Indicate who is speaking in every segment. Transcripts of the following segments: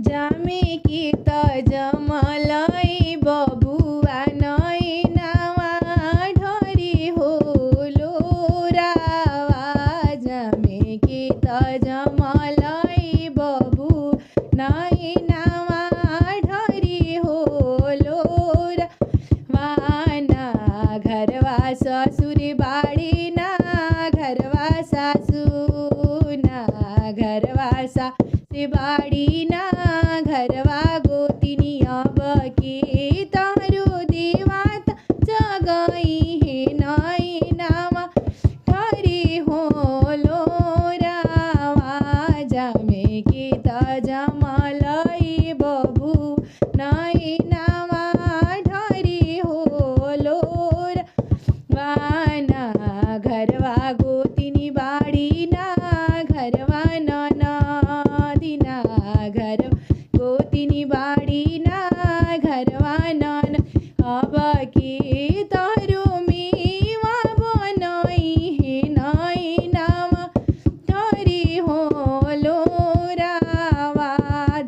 Speaker 1: जामे की त जमलाई बबुआ नै नावा ढरी होलो रावा जामे की त जमलाई बबु नै नावा ढरी होलो वाना घरवा ससुर बाड़ी ना घरवा सासू ना घरवा सासुर बाड़ी ना घरवा गोतिनी अब के तारो देवात जगई हे नै नावा ढरी होलो रावा जामे की त जमलाई बबु नै नावा ढरी होलो वाना घरवा गोतिनी बाड़ी ना घरवा ननदिना घर गोतिनी बाड़ी ना घरवा नन अब के तारो मेवा बनई हे नै नावा ढरी होलो रावा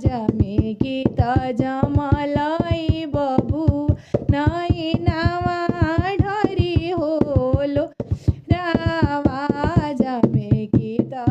Speaker 1: जामे की त जमलाई बबु नै नावा ढरी होलो रावा जामे की त